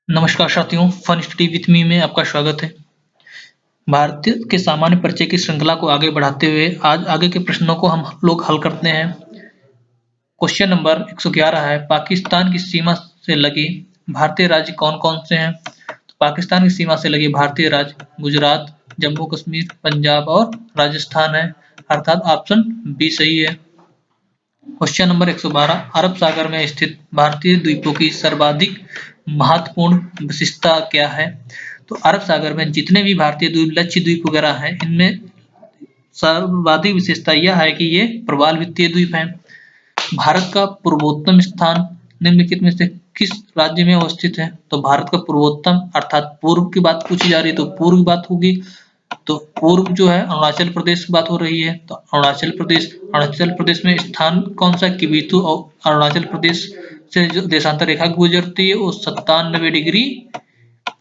नमस्कार साथियों, fun study with me में आपका स्वागत है। भारतीय के सामान्य परिचय की श्रृंखला को आगे बढ़ाते हुए आज आगे के प्रश्नों को हम लोग हल करते हैं। क्वेश्चन नंबर 111 है, पाकिस्तान की सीमा से लगे भारतीय राज्य कौन-कौन से हैं? तो पाकिस्तान की सीमा से लगे भारतीय राज्य गुजरात, जम्मू कश्मीर, पंजाब और राजस्थान है, अर्थात ऑप्शन बी सही है। क्वेश्चन नंबर 112, अरब सागर में स्थित भारतीय द्वीपों की सर्वाधिक महत्वपूर्ण विशेषता क्या है? तो अरब सागर में जितने भी भारतीय द्वीप, लक्षद्वीप वगैरह हैं, इनमें सर्वाधिक विशेषता यह है कि ये प्रवाल वित्तीय द्वीप हैं। भारत का पूर्वोत्तम स्थान निम्नलिखित में से किस राज्य में अवस्थित है? तो भारत का पूर्वोत्तम अर्थात पूर्व की बात पूछी जा रही है, तो पूर्व की बात होगी। तो पूर्व जो है अरुणाचल प्रदेश की बात हो रही है, तो अरुणाचल प्रदेश में स्थान कौन सा? किबिथु। और अरुणाचल प्रदेश से जो देशांतर रेखा गुजरती है वो 97 डिग्री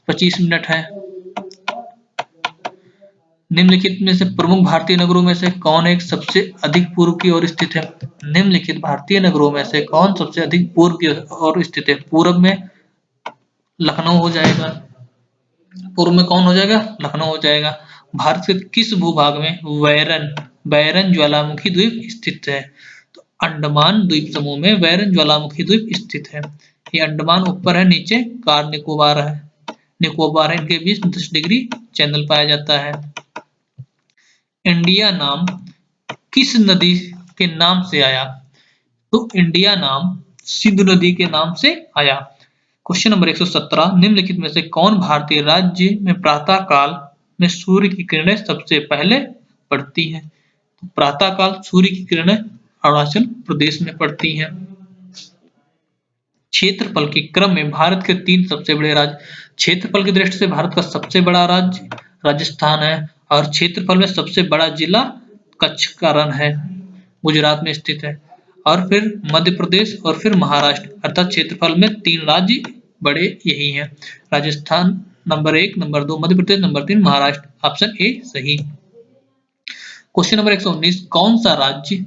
25 मिनट है। निम्नलिखित में से प्रमुख भारतीय नगरों में से कौन एक सबसे अधिक पूर्व की ओर स्थित है? निम्नलिखित भारतीय नगरों में से कौन सबसे अधिक पूर्व की ओर स्थित है? पूर्व में लखनऊ हो जाएगा। पूर्व में कौन हो जाएगा? लखनऊ हो जाएगा। भारत के किस भूभाग में बैरन ज्वालामुखी द्वीप स्थित है? तो अंडमान द्वीप समूह में बैरन ज्वालामुखी द्वीप स्थित है। ये अंडमान ऊपर है, नीचे कार निकोबार है। इनके बीच 10 डिग्री चैनल पाया जाता है। इंडिया नाम किस नदी के नाम से आया? तो इंडिया नाम सिंधु नदी के नाम से आया। क्वेश्चन नंबर 117, निम्नलिखित में से कौन भारतीय राज्य में प्रातः काल में सूर्य की किरणें सबसे पहले पड़ती हैं? तो प्रातः काल सूर्य की किरणें अरुणाचल प्रदेश में पड़ती हैं। क्षेत्रफल के क्रम में भारत के 3 सबसे बड़े राज्य। क्षेत्रफल की दृष्टि से भारत का सबसे बड़ा राज्य राजस्थान है और क्षेत्रफल में सबसे बड़ा जिला कच्छ का रण है, गुजरात में स्थित है। और फिर मध्य प्रदेश और फिर महाराष्ट्र, अर्थात क्षेत्रफल में 3 राज्य बड़े यही हैं। Rajasthan number 1, number 2 Madhya Pradesh, number 3 Maharashtra. Option A सही। क्वेश्चन नंबर 119, कौन सा राज्य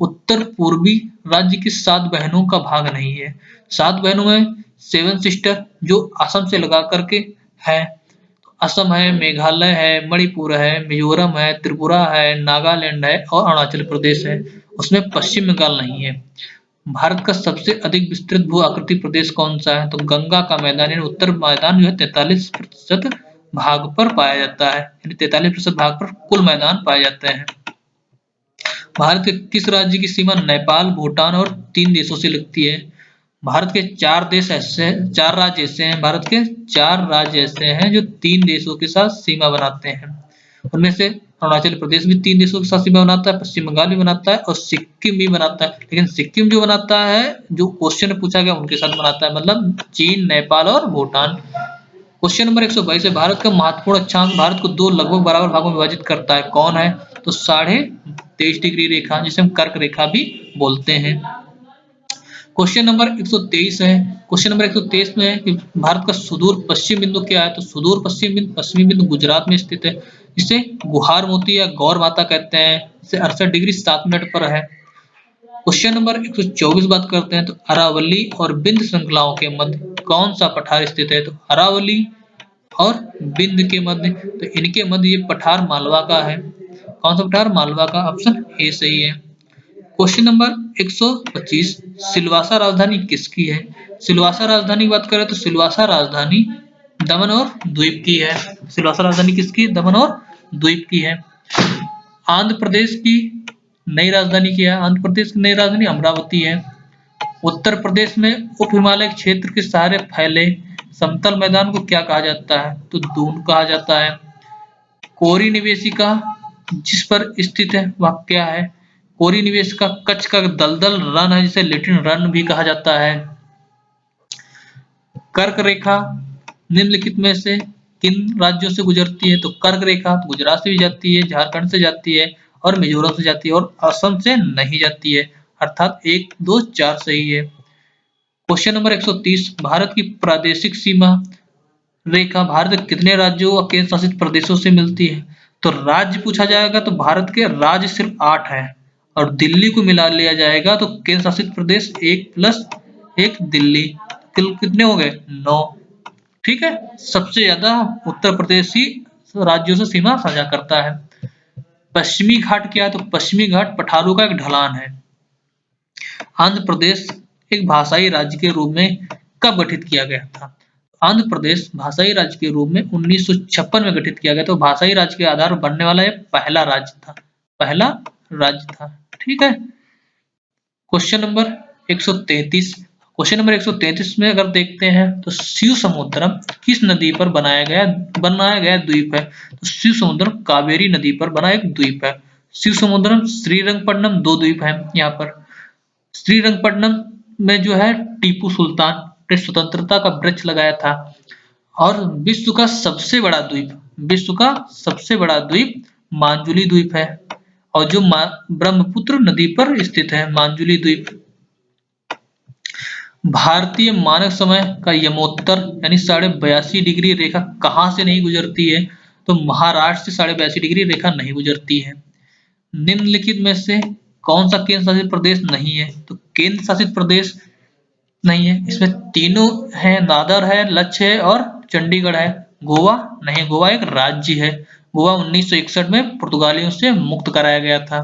उत्तर पूर्वी राज्य की 7 बहनों का भाग नहीं है? 7 बहनों में 7 सिस्टर जो असम से लगा करके है। असम है, मेघालय है, मणिपुर है, मिजोरम है, त्रिपुरा है, नागालैंड है और अरुणाचल प्रदेश है। उसमें पश्चिम बंगाल नहीं है। भारत का सबसे अधिक विस्तृत भू आकृति प्रदेश कौन सा है? तो गंगा का मैदान यानी उत्तर मैदान जो है 43% भाग पर पाया जाता है, यानी 43% भाग पर कुल मैदान पाए जाते हैं। भारत के किस राज्य की सीमा नेपाल, भूटान और 3 देशों से लगती है? भारत के 4 राज्य ऐसे हैं, भारत के 4 राज्य ऐसे हैं जो 3 देशों के साथ सीमा बनाते हैं। उनमें से अरुणाचल प्रदेश भी 3 देशों के साथ सीमा बनाता है, पश्चिम बंगाल भी बनाता है और सिक्किम भी बनाता है। लेकिन सिक्किम जो बनाता है, जो क्वेश्चन में पूछा गया उनके साथ बनाता है, मतलब चीन, नेपाल और भूटान। क्वेश्चन नंबर 122 है, भारत का महत्वपूर्ण अक्षांश भारत को 2 लगभग बराबर भागों में विभाजित करता है, कौन है? तो 23.5 डिग्री रेखा, जिसे हम कर्क रेखा भी बोलते हैं। क्वेश्चन नंबर 123 है। क्वेश्चन नंबर 123 में है कि भारत का सुदूर पश्चिम बिंदु क्या है? तो सुदूर पश्चिमी बिंदु गुजरात में स्थित है, जिसे गुहार मोती या गौर माता कहते हैं। इसे 68 डिग्री 7 मिनट पर है। क्वेश्चन नंबर 124 बात करते हैं, तो अरावली और बिंद श्रृंखलाओं के मध्य कौन सा पठार स्थित है? तो अरावली और बिंद के मध्य, तो इनके मध्य ये पठार मालवा का है। कौन सा पठार? मालवा का। ऑप्शन ए सही है। क्वेश्चन नंबर 125, सिलवासा राजधानी किसकी है? सिलवासा राजधानी की बात करें तो सिलवासा राजधानी दमन और द्वीप की है। सिलवासा राजधानी किसकी? दमन और द्वीप की है। आंध्र प्रदेश की नई राजधानी क्या है? आंध्र प्रदेश की नई राजधानी अमरावती है। उत्तर प्रदेश में उप हिमालय क्षेत्र के सहारे फैले समतल मैदान को क्या कहा जाता है? तो दून कहा जाता है। कोरी निवेशिका जिस पर स्थित है वह क्या है? कोरी निवेशिका कच्छ का दलदल रन है, जिसे लिटिल रन भी कहा जाता है। कर्क रेखा निम्नलिखित में से किन राज्यों से गुजरती है? तो कर्क रेखा गुजरात से भी जाती है, झारखंड से जाती है और मिजोरम से जाती है और असम से नहीं जाती है, अर्थात 1, 2, 4 सही है। क्वेश्चन नंबर 130, भारत की प्रादेशिक सीमा रेखा भारत के कितने राज्यों और केंद्र शासित प्रदेशों से मिलती है? तो राज्य पूछा जाएगा तो भारत के राज्य सिर्फ 8 है और दिल्ली को मिला लिया जाएगा तो केंद्र शासित प्रदेश 1 + 1 दिल्ली, कितने हो गए? 9। ठीक है, सबसे ज्यादा उत्तर प्रदेश ही राज्यों से सीमा साझा करता है। पश्चिमी घाट क्या है? तो पश्चिमी घाट पठारों का एक ढलान है। आंध्र प्रदेश एक भाषाई राज्य के रूप में कब गठित किया गया था? आंध्र प्रदेश भाषाई राज्य के रूप में 1956 में गठित किया गया, तो भाषाई राज्य के आधार पर बनने वाला यह पहला राज्य था। पहला राज्य था। ठीक है। Question number 133। क्वेश्चन नंबर 133 में अगर देखते हैं तो शिव समुद्रम किस नदी पर बनाया गया द्वीप है? तो शिव समुद्रम कावेरी नदी पर बना एक द्वीप है। शिव समुद्रम श्रीरंगपट्टनम दो द्वीप है यहाँ पर। श्रीरंगपट्टनम में जो है टीपू सुल्तान ने स्वतंत्रता का वृक्ष लगाया था। और विश्व का सबसे बड़ा द्वीप मांजुली द्वीप है, और जो ब्रह्मपुत्र नदी पर स्थित है मांजुली द्वीप। भारतीय मानक समय का यमोत्तर यानी 82.5 डिग्री रेखा कहाँ से नहीं गुजरती है? तो महाराष्ट्र से 82.5 डिग्री रेखा नहीं गुजरती है। निम्नलिखित में से कौन सा केंद्र शासित प्रदेश नहीं है? तो केंद्र शासित प्रदेश नहीं है, इसमें तीनों हैं, दादर है, लक्ष्य है और चंडीगढ़ है। गोवा नहीं, गोवा एक राज्य है। गोवा 1961 में पुर्तगालियों से मुक्त कराया गया था।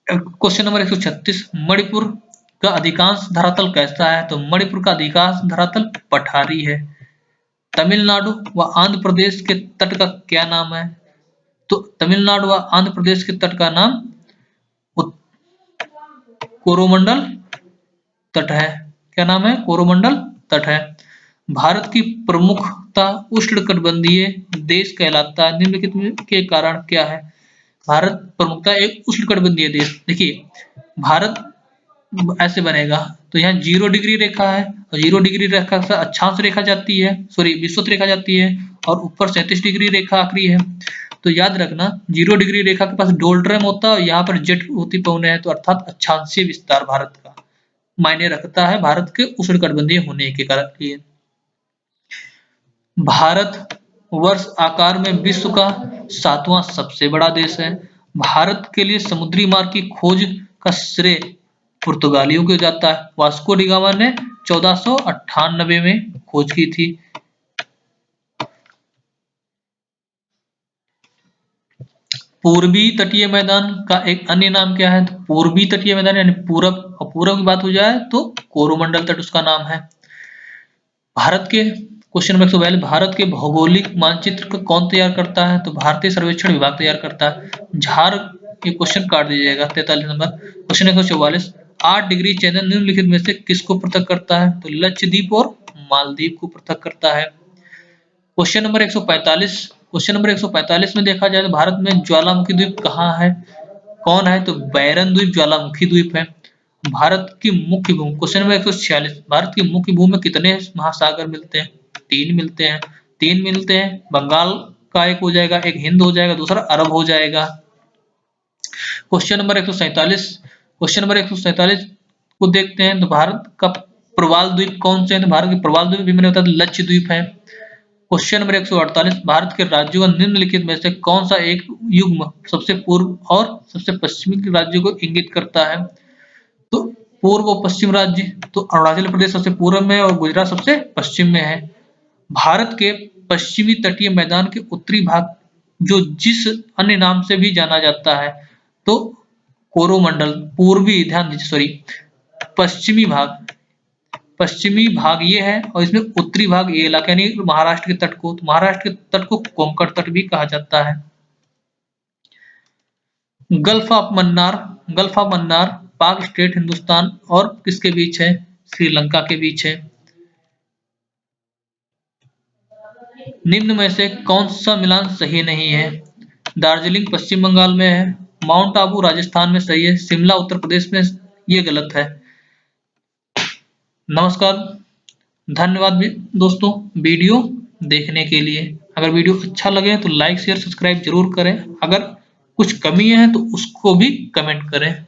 Question number 136। मणिपुर का अधिकांश धरातल कैसा है? तो मणिपुर का अधिकांश धरातल पठारी है। तमिलनाडु व आंध्र प्रदेश के तट का क्या नाम है? तो तमिलनाडु व आंध्र प्रदेश के तट का नाम कोरोमंडल तट है। क्या नाम है? कोरोमंडल तट है। भारत की प्रमुखता उष्णकटिबंधीय देश कहलाता है, निम्नलिखित के कारण क्या है? भारत प्रमुखता एक उष्णकटिबंधीय देश। देखिए, भारत ऐसे बनेगा तो यहाँ 0 डिग्री रेखा है, और 0 डिग्री रेखा से अक्षांश रेखा जाती है, सॉरी विषुवत रेखा जाती है, और ऊपर 37 डिग्री रेखा आखिरी है। तो याद रखना 0 डिग्री रेखा के पास डोल्ड्रम होता है और यहाँ पर जेट होती पौने है, तो अर्थात अक्षांशीय विस्तार भारत का मायने रखता है भारत के उष्णकटिबंधीय होने के कारण लिए। भारत वर्ष आकार में विश्व का 7वां सबसे बड़ा देश है। भारत के लिए समुद्री मार्ग की खोज का श्रेय पुर्तगालियों को जाता है। वास्को डी गामा ने 1498 में खोज की थी। पूर्वी तटीय मैदान का एक अन्य नाम क्या है? तो पूर्वी तटीय मैदान यानी पूरब, और पूरब की बात हो जाए तो कोरोमंडल तट उसका नाम है। भारत के क्वेश्चन नंबर 142। भारत के भौगोलिक मानचित्र को कौन तैयार करता है? तो भारतीय सर्वेक्षण विभाग तैयार करता है। झार ये क्वेश्चन काट दीजिएगा 43 नंबर। क्वेश्चन 144। 8 डिग्री चैनल निम्नलिखित में से किसको पृथक करता है? तो लक्षद्वीप और मालदीव को पृथक करता है। Question number 145। क्वेश्चन नंबर 145 में देखा जाए तो भारत में ज्वालामुखी द्वीप कहाँ है? कौन है? तो बैरन द्वीप ज्वालामुखी द्वीप है। भारत की मुख्य भूमि, क्वेश्चन नंबर 146। भारत की मुख्य भूमि में कितने महासागर मिलते हैं? 3 मिलते हैं। 3 मिलते हैं। बंगाल का एक हो जाएगा, एक हिंद हो जाएगा, दूसरा अरब हो जाएगा। Question number 147। क्वेश्चन नंबर 147 को देखते हैं तो भारत का प्रवाल द्वीप कौन से हैं? तो भारत के प्रवाल द्वीप भी मैंने बताया लक्षद्वीप है। Question number 148। भारत के राज्यों का निम्नलिखित में से कौन सा एक युग्म सबसे पूर्व और सबसे पश्चिमी के राज्यों को इंगित करता है? तो पूर्व और पश्चिम राज्य, तो अरुणाचल प्रदेश सबसे पूर्व में और गुजरात सबसे पश्चिम में है। भारत के पश्चिमी तटीय मैदान के उत्तरी भाग जो जिस अन्य नाम से भी जाना जाता है, तो कोरोमंडल, पूर्वी, ध्यान दीजिए, सॉरी, पश्चिमी भाग ये है, और इसमें उत्तरी भाग ये इलाका यानी महाराष्ट्र के तट को, तो महाराष्ट्र के तट को कोंकण तट भी कहा जाता है। गल्फ ऑफ मन्नार पाक स्टेट हिंदुस्तान और किसके बीच है? श्रीलंका के बीच है। निम्न में से कौन सा मिलान सही नहीं है? दार्जिलिंग पश्चिम बंगाल में है, माउंट आबू राजस्थान में सही है, शिमला उत्तर प्रदेश में ये गलत है। नमस्कार, धन्यवाद दोस्तों वीडियो देखने के लिए। अगर वीडियो अच्छा लगे तो लाइक शेयर सब्सक्राइब जरूर करें। अगर कुछ कमी है तो उसको भी कमेंट करें।